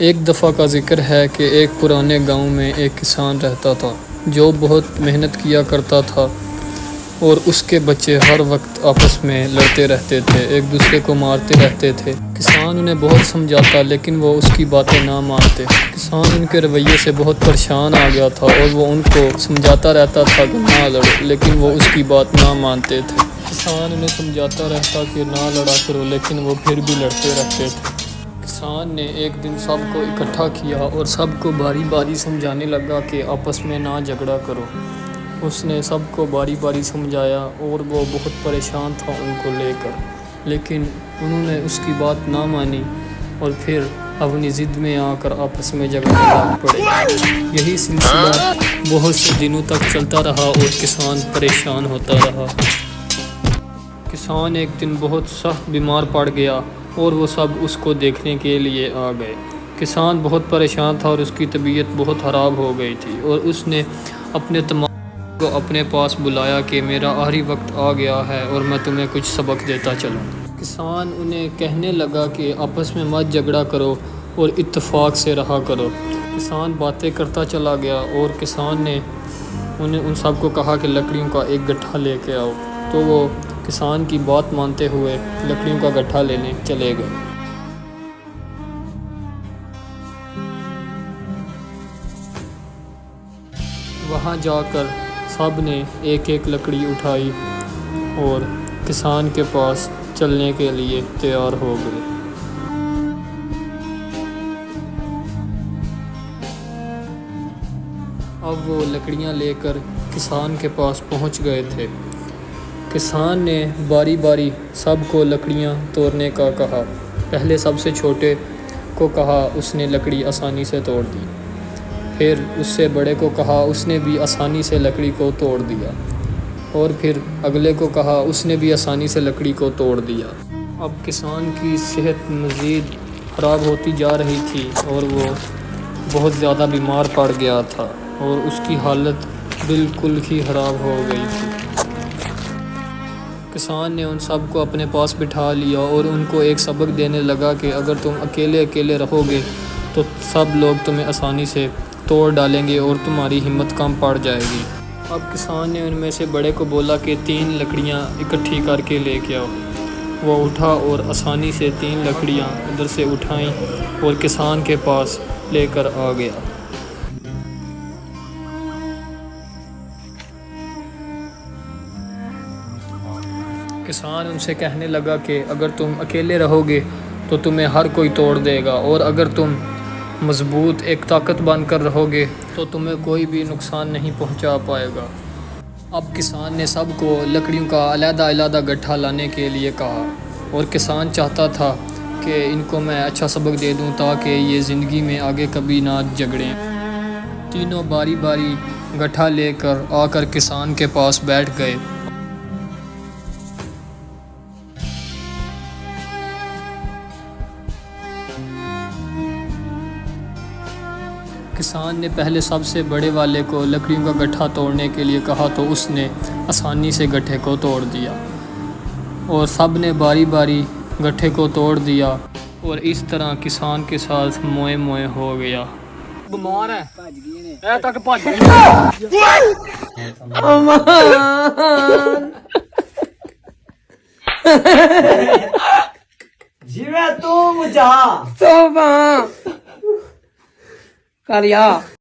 ایک دفعہ کا ذکر ہے کہ ایک پرانے گاؤں میں ایک کسان رہتا تھا جو بہت محنت کیا کرتا تھا اور اس کے بچے ہر وقت آپس میں لڑتے رہتے تھے، ایک دوسرے کو مارتے رہتے تھے۔ کسان انہیں بہت سمجھاتا لیکن وہ اس کی باتیں نہ مانتے۔ کسان ان کے رویے سے بہت پریشان آ گیا تھا اور وہ ان کو سمجھاتا رہتا تھا کہ نہ لڑو، لیکن وہ اس کی بات نہ مانتے تھے۔ کسان انہیں سمجھاتا رہتا کہ نہ لڑا کرو، لیکن وہ پھر بھی لڑتے رہتے تھے۔ کسان نے ایک دن سب کو اکٹھا کیا اور سب کو باری باری سمجھانے لگا کہ آپس میں نہ جھگڑا کرو۔ اس نے سب کو باری باری سمجھایا اور وہ بہت پریشان تھا ان کو لے کر، لیکن انہوں نے اس کی بات نہ مانی اور پھر اپنی ضد میں آ کر آپس میں جھگڑنے لگ پڑے۔ یہی سلسلہ بہت سے دنوں تک چلتا رہا اور کسان پریشان ہوتا رہا۔ کسان ایک دن بہت سخت بیمار پڑ گیا اور وہ سب اس کو دیکھنے کے لیے آ گئے۔ کسان بہت پریشان تھا اور اس کی طبیعت بہت خراب ہو گئی تھی اور اس نے اپنے تمام کو اپنے پاس بلایا کہ میرا آخری وقت آ گیا ہے اور میں تمہیں کچھ سبق دیتا چلوں۔ کسان انہیں کہنے لگا کہ آپس میں مت جھگڑا کرو اور اتفاق سے رہا کرو۔ کسان باتیں کرتا چلا گیا اور کسان نے ان سب کو کہا کہ لکڑیوں کا ایک گٹھا لے کے آؤ، تو وہ کسان کی بات مانتے ہوئے لکڑیوں کا گٹھا لینے چلے گئے۔ وہاں جا کر سب نے ایک ایک لکڑی اٹھائی اور کسان کے پاس چلنے کے لیے تیار ہو گئے۔ اب وہ لکڑیاں لے کر کسان کے پاس پہنچ گئے تھے۔ کسان نے باری باری سب کو لکڑیاں توڑنے کا کہا۔ پہلے سب سے چھوٹے کو کہا، اس نے لکڑی آسانی سے توڑ دی۔ پھر اس سے بڑے کو کہا، اس نے بھی آسانی سے لکڑی کو توڑ دیا۔ اور پھر اگلے کو کہا، اس نے بھی آسانی سے لکڑی کو توڑ دیا۔ اب کسان کی صحت مزید خراب ہوتی جا رہی تھی اور وہ بہت زیادہ بیمار پڑ گیا تھا اور اس کی حالت بالکل ہی خراب ہو گئی تھی۔ کسان نے ان سب کو اپنے پاس بٹھا لیا اور ان کو ایک سبق دینے لگا کہ اگر تم اکیلے رہو گے تو سب لوگ تمہیں آسانی سے توڑ ڈالیں گے اور تمہاری ہمت کم پڑ جائے گی۔ اب کسان نے ان میں سے بڑے کو بولا کہ 3 لکڑیاں اکٹھی کر کے لے کے آؤ۔ وہ اٹھا اور آسانی سے 3 لکڑیاں ادھر سے اٹھائیں اور کسان کے پاس لے کر آ گیا۔ کسان ان سے کہنے لگا کہ اگر تم اکیلے رہو گے تو تمہیں ہر کوئی توڑ دے گا، اور اگر تم مضبوط ایک طاقت بن کر رہو گے تو تمہیں کوئی بھی نقصان نہیں پہنچا پائے گا۔ اب کسان نے سب کو لکڑیوں کا علیحدہ علیحدہ گٹھا لانے کے لیے کہا اور کسان چاہتا تھا کہ ان کو میں اچھا سبق دے دوں تاکہ یہ زندگی میں آگے کبھی نہ جھگڑیں۔ تینوں باری باری گٹھا لے کر آ کر کسان کے پاس بیٹھ گئے۔ کسان نے پہلے سب سے بڑے والے کو لکڑیوں کا گٹھا توڑنے کے لیے کہا تو اس نے آسانی سے گٹھے کو توڑ دیا اور سب نے باری باری گٹھے کو توڑ دیا اور اس طرح کسان کے ساتھ موئے موئے ہو گیا۔ بیمار ہے اے تک بھج جی میں تو مجھا تو کر یا